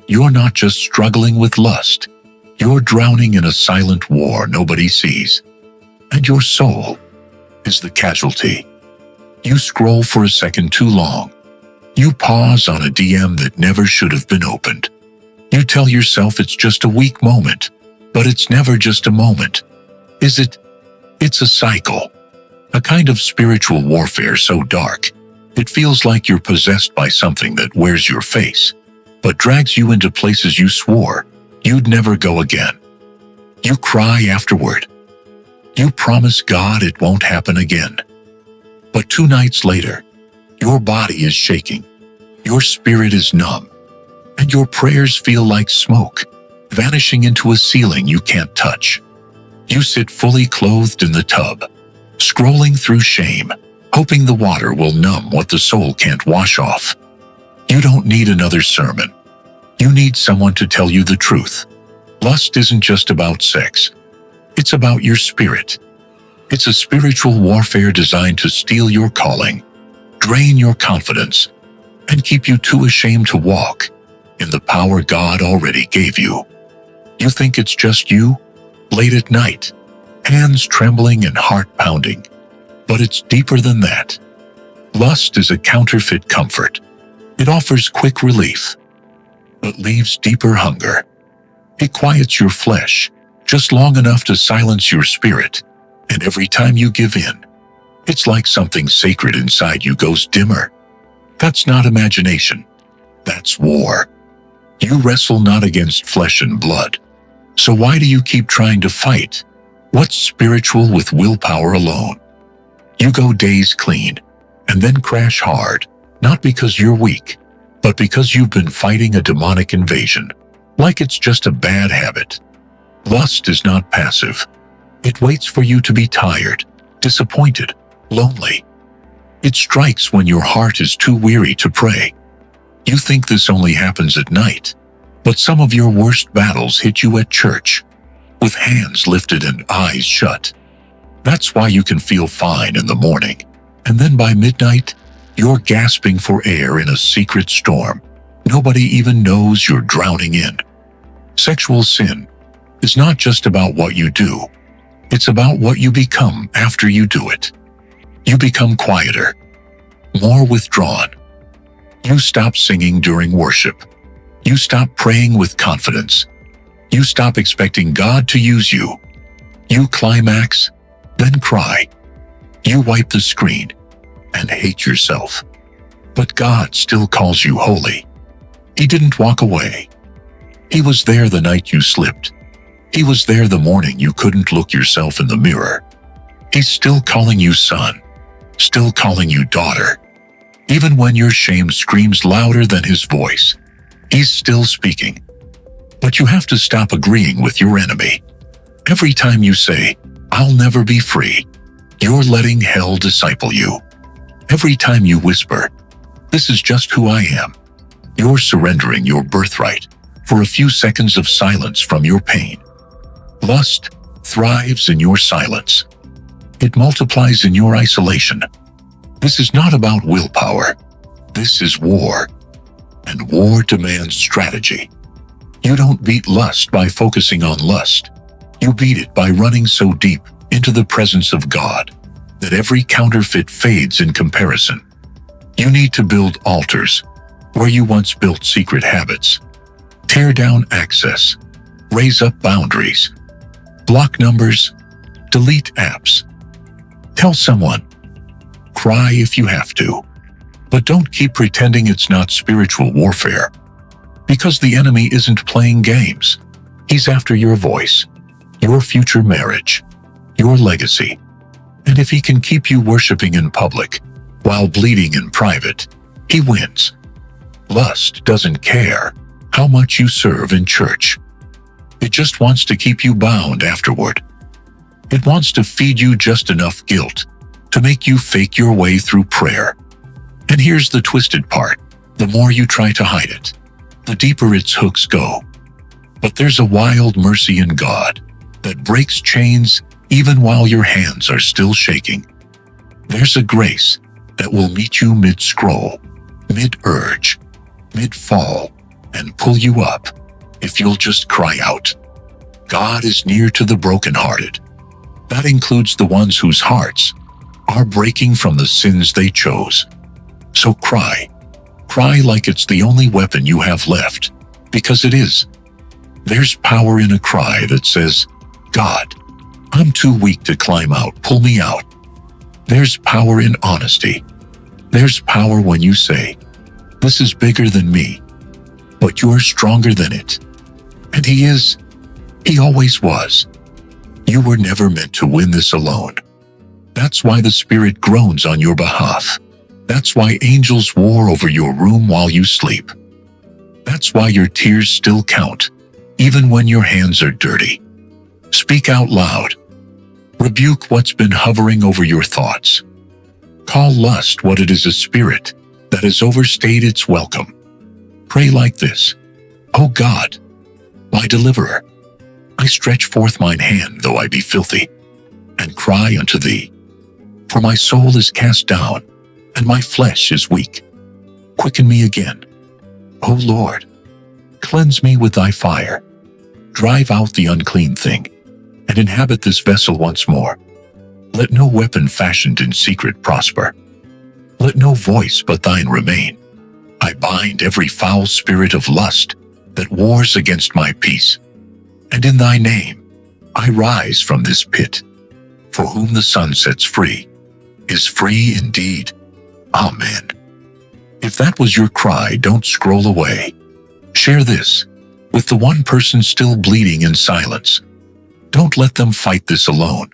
You're not just struggling with lust. You're drowning in a silent war nobody sees. And your soul is the casualty. You scroll for a second too long. You pause on a DM that never should have been opened. You tell yourself it's just a weak moment, but it's never just a moment. Is it? It's a cycle. A kind of spiritual warfare so dark, it feels like you're possessed by something that wears your face, but drags you into places you swore you'd never go again. You cry afterward. You promise God it won't happen again. But 2 nights later, your body is shaking, your spirit is numb, and your prayers feel like smoke, vanishing into a ceiling you can't touch. You sit fully clothed in the tub, scrolling through shame, hoping the water will numb what the soul can't wash off. You don't need another sermon. You need someone to tell you the truth. Lust isn't just about sex. It's about your spirit. It's a spiritual warfare designed to steal your calling, drain your confidence, and keep you too ashamed to walk in the power God already gave you. You think it's just you, late at night, hands trembling and heart pounding, but it's deeper than that. Lust is a counterfeit comfort. It offers quick relief, but leaves deeper hunger. It quiets your flesh just long enough to silence your spirit, and every time you give in, it's like something sacred inside you goes dimmer. That's not imagination. That's war. You wrestle not against flesh and blood. So why do you keep trying to fight what's spiritual with willpower alone? You go days clean and then crash hard, not because you're weak, but because you've been fighting a demonic invasion, like it's just a bad habit. Lust is not passive. It waits for you to be tired, disappointed, lonely. It strikes when your heart is too weary to pray. You think this only happens at night, but some of your worst battles hit you at church, with hands lifted and eyes shut. That's why you can feel fine in the morning, and then by midnight, you're gasping for air in a secret storm nobody even knows you're drowning in. Sexual sin is not just about what you do. It's about what you become after you do it. You become quieter, more withdrawn. You stop singing during worship. You stop praying with confidence. You stop expecting God to use you. You climax, then cry. You wipe the screen and hate yourself. But God still calls you holy. He didn't walk away. He was there the night you slipped. He was there the morning you couldn't look yourself in the mirror. He's still calling you son, still calling you daughter. Even when your shame screams louder than his voice, he's still speaking. But you have to stop agreeing with your enemy. Every time you say, "I'll never be free," you're letting hell disciple you. Every time you whisper, "This is just who I am," you're surrendering your birthright for a few seconds of silence from your pain. Lust thrives in your silence. It multiplies in your isolation. This is not about willpower. This is war. And war demands strategy. You don't beat lust by focusing on lust. You beat it by running so deep into the presence of God that every counterfeit fades in comparison. You need to build altars where you once built secret habits. Tear down access. Raise up boundaries. Block numbers. Delete apps. Tell someone. Cry if you have to. But don't keep pretending it's not spiritual warfare. Because the enemy isn't playing games. He's after your voice, your future marriage, your legacy. And if he can keep you worshiping in public while bleeding in private, he wins. Lust doesn't care how much you serve in church. It just wants to keep you bound afterward. It wants to feed you just enough guilt to make you fake your way through prayer. And here's the twisted part. The more you try to hide it, the deeper its hooks go. But there's a wild mercy in God that breaks chains even while your hands are still shaking. There's a grace that will meet you mid-scroll, mid-urge, mid-fall, and pull you up if you'll just cry out. God is near to the brokenhearted. That includes the ones whose hearts are breaking from the sins they chose. So cry. Cry like it's the only weapon you have left, because it is. There's power in a cry that says, God, I'm too weak to climb out, pull me out. There's power in honesty. There's power when you say, this is bigger than me, but you're stronger than it. And He is. He always was. You were never meant to win this alone. That's why the Spirit groans on your behalf. That's why angels war over your room while you sleep. That's why your tears still count, even when your hands are dirty. Speak out loud. Rebuke what's been hovering over your thoughts. Call lust what it is, a spirit that has overstayed its welcome. Pray like this: O God, my deliverer, I stretch forth mine hand, though I be filthy, and cry unto thee. For my soul is cast down, and my flesh is weak. Quicken me again, O Lord. Cleanse me with thy fire. Drive out the unclean thing, and inhabit this vessel once more. Let no weapon fashioned in secret prosper. Let no voice but thine remain. I bind every foul spirit of lust that wars against my peace. And in thy name I rise from this pit. For whom the sun sets free is free indeed. Amen. If that was your cry, don't scroll away. Share this with the one person still bleeding in silence. Don't let them fight this alone.